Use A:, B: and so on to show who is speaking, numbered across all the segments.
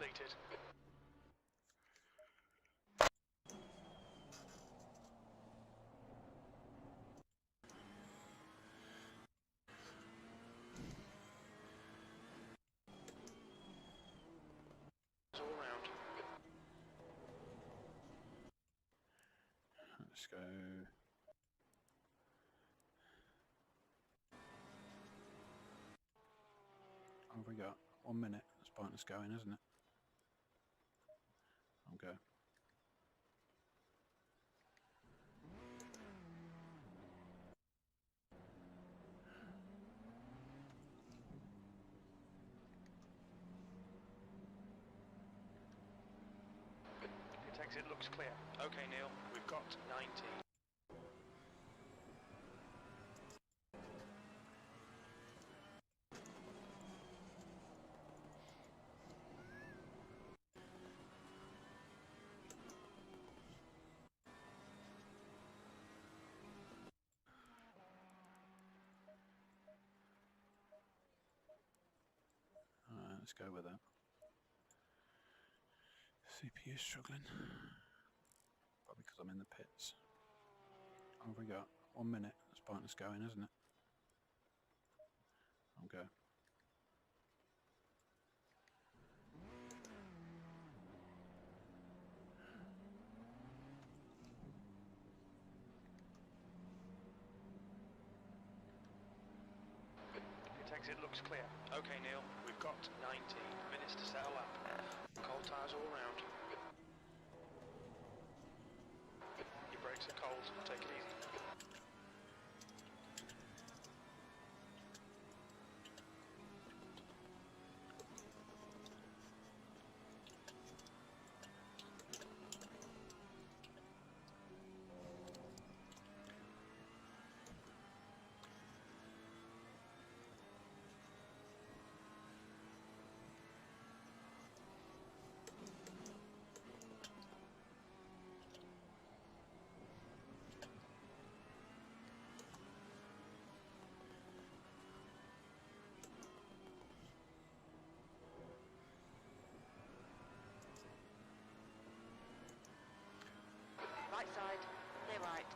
A: Completed. All round.
B: Let's go. What have we got? 1 minute. That's pointless going, isn't it? I'll go.
A: Pit exit looks clear. Okay, Neil, we've got 19.
B: Alright, let's go with that. CPU struggling. Probably because I'm in the pits. What have we got? 1 minute. That's pointless going, isn't it? I'll go.
A: Pit exit looks clear. Okay, Neil, we've got 19 minutes to settle up. Cold tyres all round. Your brakes are cold. Take it easy.
C: Right side, clear right.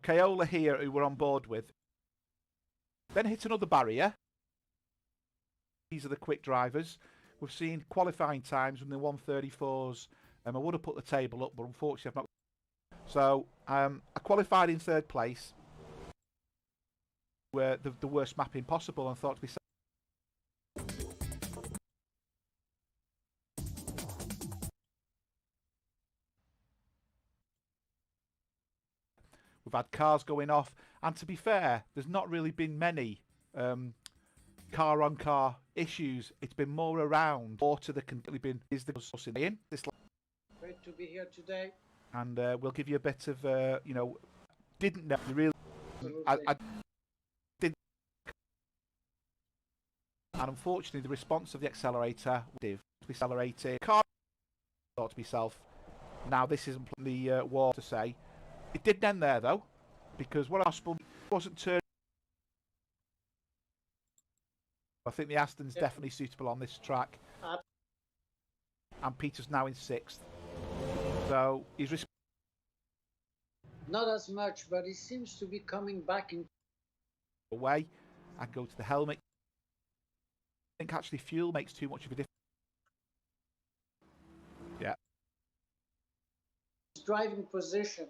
D: Kaola here, who we're on board with. Then hit another barrier. These are the quick drivers. We've seen qualifying times from the 134s. I would have put the table up, but unfortunately I've not. So I qualified in 3rd place. Were the worst mapping possible, and thought to myself, we've had cars going off, and to be fair, there's not really been many car-on-car issues. It's been more around water that can been is the in this.
E: Great to be here today.
D: And we'll give you a bit of you know, didn't know the real.
E: Absolutely.
D: I did, and unfortunately, the response of the accelerator, accelerated car, thought to myself, now this isn't the war to say. It didn't end there though, because what possible wasn't turning. I think the Aston's definitely suitable on this track. And Peter's now in 6th. So he's
E: not as much, but he seems to be coming back in
D: away and go to the helmet. I think actually fuel makes too much of a difference. Yeah.
E: Driving position.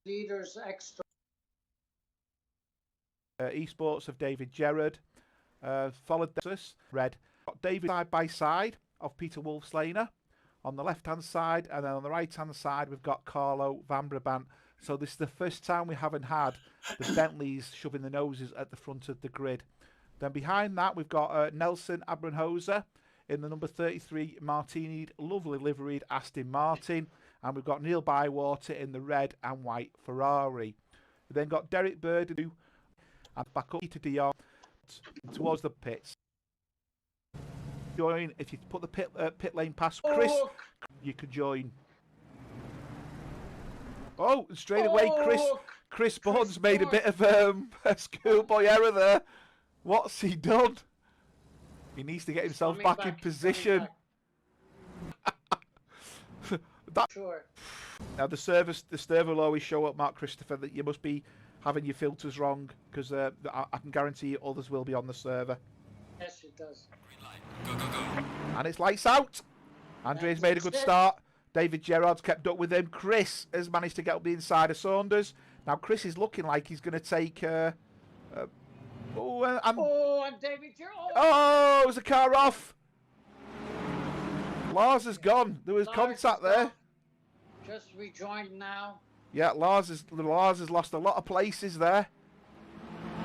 E: Leaders extra.
D: Esports of David Gerrard followed this. Red. Got David side by side of Peter Wolfslaner on the left hand side, and then on the right hand side we've got Carlo Van Brabant. So this is the first time we haven't had the Bentleys shoving the noses at the front of the grid. Then behind that we've got Nelson Abramhosa in the number 33 Martini, lovely liveried Aston Martin, and we've got Neil Bywater in the red and white Ferrari. We've then got Derek Bird and back up Peter Dion towards the pits. Join if you put the pit lane past Chris. You can join. Oh, straight away, Chris Bourne's made a bit of a schoolboy error there. What's he done? He needs to get himself back in position.
E: Sure.
D: Now the server will always show up, Mark Christopher, that you must be having your filters wrong, because I can guarantee you others will be on the server.
E: Yes, it does.
F: Go, go, go.
D: And it's lights out. Andre's made a good start. David Gerrard's kept up with him. Chris has managed to get up the inside of Saunders. Now Chris is looking like he's going to take... and
E: David Gerrard.
D: Oh, there's a car off. Lars has gone. There was contact there.
E: Just rejoined now.
D: Yeah, Lars has lost a lot of places there.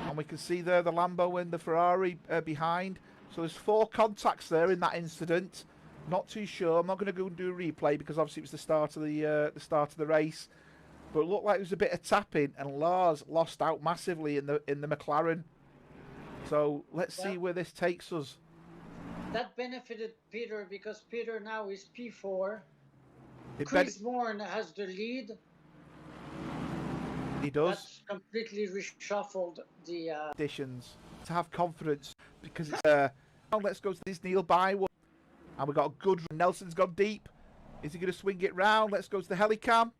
D: And we can see there the Lambo and the Ferrari behind. So there's 4 contacts there in that incident. Not too sure. I'm not going to go and do a replay because obviously it was the start of the race. But it looked like there was a bit of tapping, and Lars lost out massively in the McLaren. So let's see where this takes us.
E: That benefited Peter because Peter now is P4. Chris Bourne has the lead.
D: He does.
E: That's completely reshuffled the
D: additions to have confidence because it's now let's go to this Neil Bywater, and we've got a good run. Nelson's gone deep. Is he going to swing it round? Let's go to the helicam,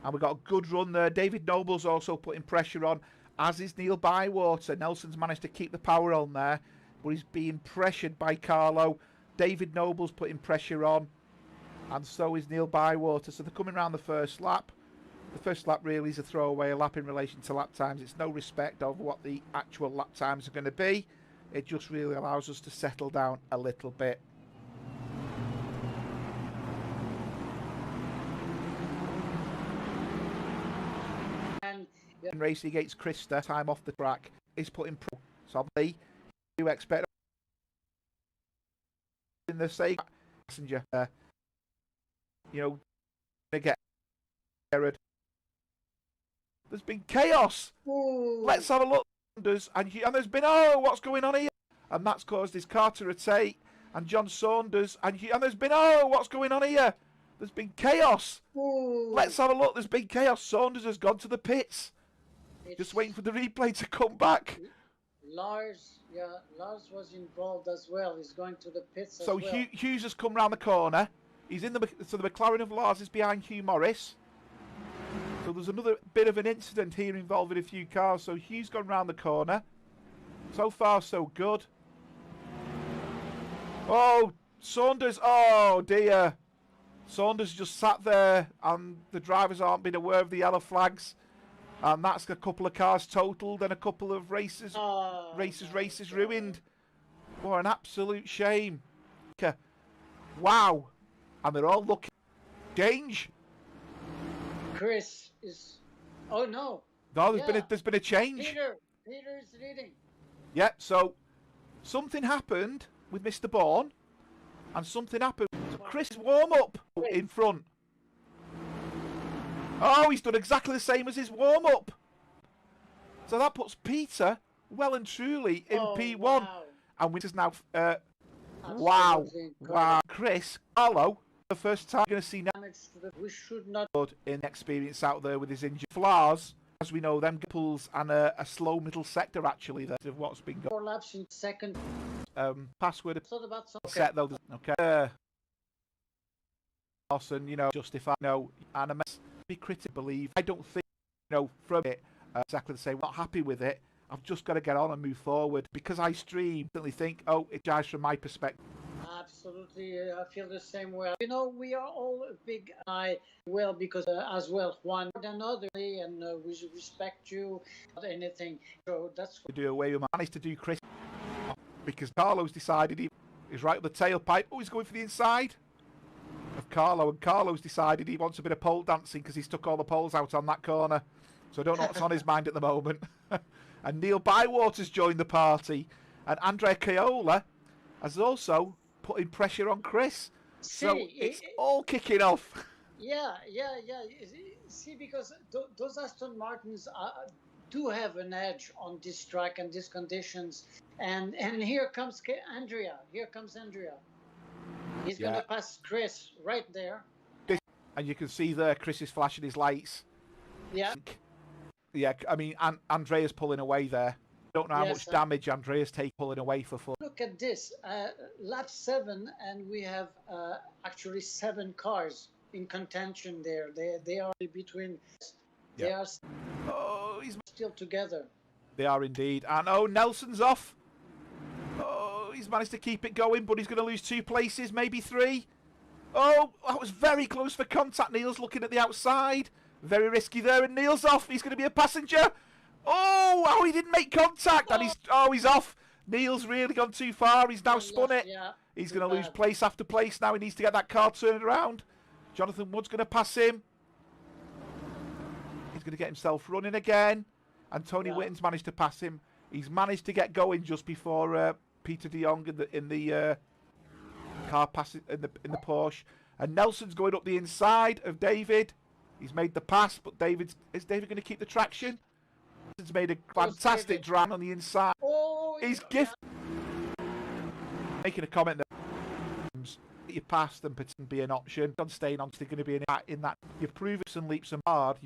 D: and we've got a good run there. David Noble's also putting pressure on, as is Neil Bywater. Nelson's managed to keep the power on there, but he's being pressured by Carlo. David Noble's putting pressure on, and so is Neil Bywater. So they're coming around the first lap. The first lap really is a throwaway lap in relation to lap times. It's no respect of what the actual lap times are going to be. It just really allows us to settle down a little bit.
E: and
D: Racing against Krista, time off the track, is putting pro. So obviously, you expect in the same passenger, you know, to get Jared. There's been chaos.
E: Ooh.
D: Let's have a look. And there's been, what's going on here? And that's caused his car to rotate. And John Saunders, and there's been, what's going on here? There's been chaos.
E: Ooh.
D: Let's have a look. There's been chaos. Saunders has gone to the pits. Just waiting for the replay to come back.
E: Lars was involved as well. He's going to the pits as
D: So
E: well.
D: Hughes has come round the corner. He's in the McLaren of Lars is behind Hugh Morris. So there's another bit of an incident here involving a few cars. So Hugh's gone round the corner. So far, so good. Oh, Saunders. Oh, dear. Saunders just sat there and the drivers aren't been aware of the yellow flags. And that's a couple of cars totaled and a couple of races ruined. What an absolute shame. Wow. And they're all looking change.
E: Chris is... Oh, no.
D: No, there's been a change.
E: Peter is leading.
D: Yeah, so something happened with Mr. Bourne, and something happened to Chris' warm-up in front. Oh, he's done exactly the same as his warm-up. So that puts Peter well and truly in P1.
E: Wow.
D: And Winter's now... wow.
E: Absolutely
D: Wow. Chris, Carlo, the first time you're going to see now
E: we should not
D: in experience out there with his injured Flars. As we know, them pulls and a slow middle sector actually there of what's been going.
E: 4 laps in second.
D: Password
E: Thought about some
D: set though. Okay. Lawson, you know, justify no, and I must be critical. Believe I don't think, you know, from it exactly the same. Not happy with it. I've just got to get on and move forward because I stream. Certainly think, oh, it judged from my perspective.
E: Absolutely, I feel the same way. You know, we are all a big because as well one than other, and we respect you. Not anything. So that's
D: To do away with managed to do Chris because Carlo's decided he's right at the tailpipe. Oh, he's going for the inside of Carlo, and Carlo's decided he wants a bit of pole dancing because he's took all the poles out on that corner. So I don't know what's on his mind at the moment. And Neil Bywater's joined the party, and Andrea Caiola has also putting pressure on Chris. So it's all kicking off.
E: Yeah. See, because those Aston Martins do have an edge on this track and these conditions. And here comes Andrea. Here comes Andrea. He's going to pass Chris right there.
D: And you can see there Chris is flashing his lights.
E: Yeah.
D: Yeah, I mean, Andrea's pulling away there. Don't know how much damage Andrea's pulling away for fun.
E: Look at this, lap 7, and we have actually 7 cars in contention there. They are between. They are
D: he's
E: still together.
D: They are indeed. And oh, Nelson's off. Oh, he's managed to keep it going, but he's going to lose 2 places, maybe 3. Oh, that was very close for contact. Neil's looking at the outside. Very risky there, and Neil's off. He's going to be a passenger. Oh, he didn't make contact, and he's off. Neil's really gone too far. He's now spun it.
E: Yeah,
D: he's going to lose place after place now. He needs to get that car turned around. Jonathan Wood's going to pass him. He's going to get himself running again, and Tony Whitten's managed to pass him. He's managed to get going just before Peter de Jong in the car passes in the Porsche, and Nelson's going up the inside of David. He's made the pass, but is David going to keep the traction? He's made a fantastic drive on the inside.
E: Oh,
D: he's making a comment that you passed and pretend be an option. On staying on, still going to be in that. You've proven some leaps and hard.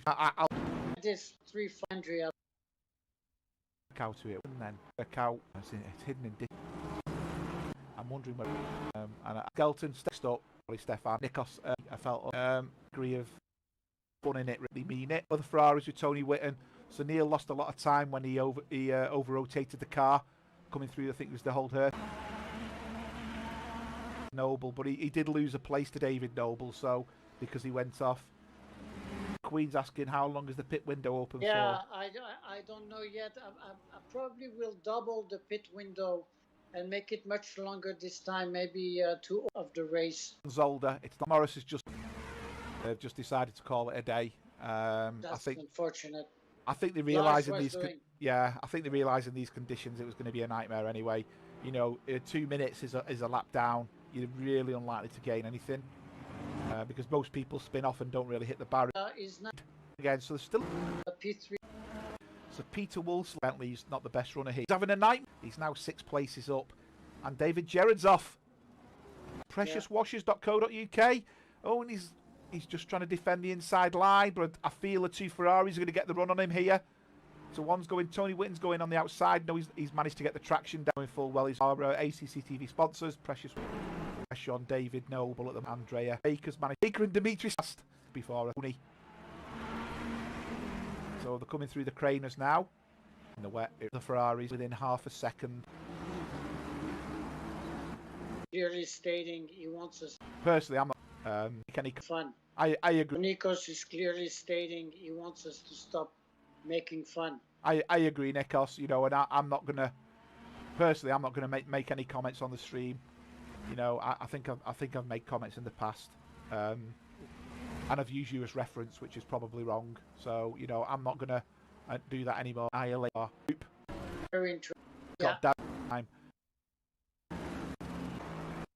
E: This 3 for Andrea.
D: Out to it, and then back out. It's hidden in. I'm wondering where. And Skelton stepped up. Probably Stefan Nikos. I felt degree of fun in it. Really mean it. Other Ferraris with Tony Whitten. So Neil lost a lot of time when he over-rotated the car coming through. I think it was the hold her Noble, but he did lose a place to David Noble, so because he went off. Queen's asking how long is the pit window open for?
E: I don't know yet. I probably will double the pit window and make it much longer this time, maybe 2 of the race.
D: Zolder, it's not. Morris has they've just decided to call it a day.
E: That's
D: I think
E: unfortunate.
D: I think they realise in these I think they realise in these conditions it was going to be a nightmare anyway. You know, 2 minutes is a lap down. You're really unlikely to gain anything because most people spin off and don't really hit the barrier again. So there's still
E: a P3.
D: So Peter Woolsey, Bentley's not the best runner here. He's having a night. He's now 6 places up, and David Gerrard's off. Preciouswashers.co.uk. Oh, and he's just trying to defend the inside line, but I feel the 2 Ferraris are going to get the run on him here. So one's going, Tony Whitten's going on the outside. No, he's managed to get the traction down full well. He's our ACC TV sponsors. Precious pressure on David Noble at the Andrea. Baker's managed. Baker and Dimitri fast before Tony. So they're coming through the Craners now. In the wet, the Ferraris within half a second.
E: Clearly stating he wants us.
D: Personally, I'm not any
E: fun.
D: I agree.
E: Nikos is clearly stating he wants us to stop making fun.
D: I agree, Nikos. You know, and I'm not gonna personally. I'm not gonna make any comments on the stream. You know, I think I've made comments in the past, and I've used you as reference, which is probably wrong. So you know, I'm not gonna do that anymore.
E: Very interesting.
D: got down time.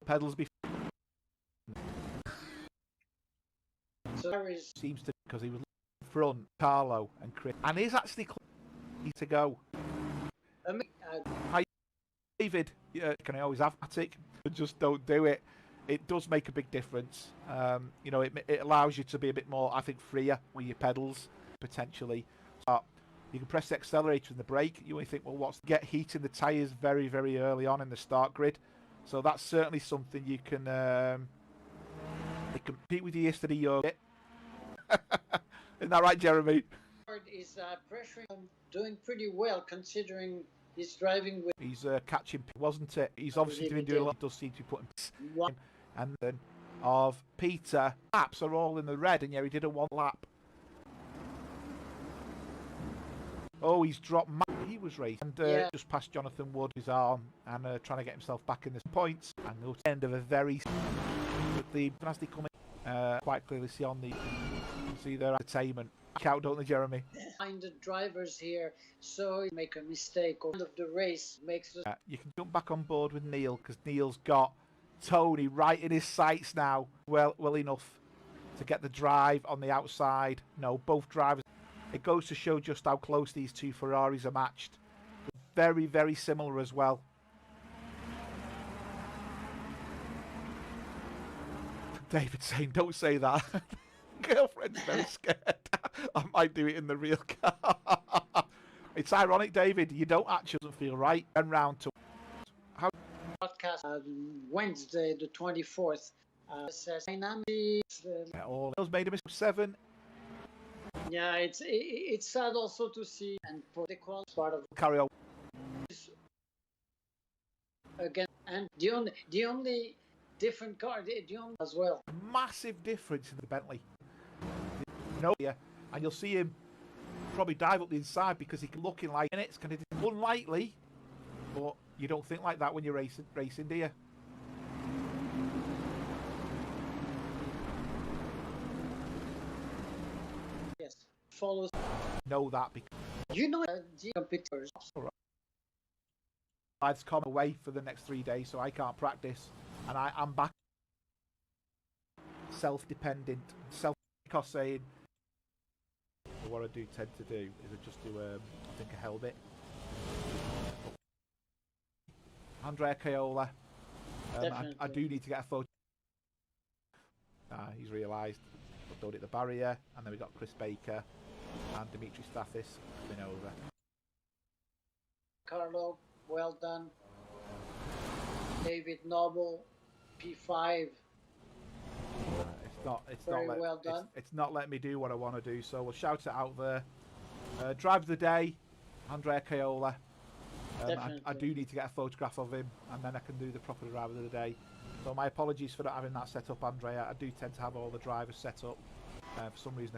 D: Pedals before.
E: So there is
D: Seems to, because he was in front, Carlo and Chris, and he's actually clear to go. Hi, David. Can I always have attic? Just don't do it. It does make a big difference. You know, it allows you to be a bit more, I think, freer with your pedals potentially. So you can press the accelerator and the brake. You only think, well, what's get heat in the tyres very, very early on in the start grid. So that's certainly something you can. They compete with you yesterday. Isn't that right, Jeremy?
E: is pressuring him, doing pretty well considering he's driving with.
D: He's catching, wasn't it? He's obviously been doing a lot. Does seem to be putting
E: One.
D: and then of Peter. Laps are all in the red, and yeah, he did a one lap. Oh, he's dropped. He was racing and just past Jonathan Wood, his arm, and trying to get himself back in the points. And the end of a very with the as they come in, quite clearly see on the see their entertainment. Out, don't they, Jeremy?
E: Find the drivers here, so you make a mistake or end of the race makes the.
D: You can jump back on board with Neil because Neil's got Tony right in his sights now. Well enough to get the drive on the outside. No, both drivers. It goes to show just how close these two Ferraris are matched. Very, very similar as well. David saying, don't say that. Girlfriend's very scared. I might do it in the real car. It's ironic, David. You don't actually feel right. And round to how
E: Broadcast Wednesday, the 24th. Says dynamics.
D: All made a mistake. 7.
E: Yeah, it's sad also to see and for the quality part of
D: Carry on.
E: again, and the only different car, the only as well.
D: Massive difference in the Bentley. No, yeah, and you'll see him probably dive up the inside because he can looking like it's kind of unlikely, but you don't think like that when you're racing, do you?
E: Yes, follows.
D: Know that because
E: You know the competitors.
D: I've come away for the next 3 days, so I can't practice, and I'm back self-dependent, because saying what I do tend to do is I just do I think a helmet. Andrea Caiola, I do need to get a photo. He's realised I've done it the barrier, and then we got Chris Baker and Dimitri Stathis coming over.
E: Carlo, well done. David Noble, P5.
D: It's not letting me do what I want to do, so we'll shout it out there. Drive of the day, Andrea Caiola. I do need to get a photograph of him, and then I can do the proper driver of the day. So my apologies for not having that set up, Andrea. I do tend to have all the drivers set up. For some reason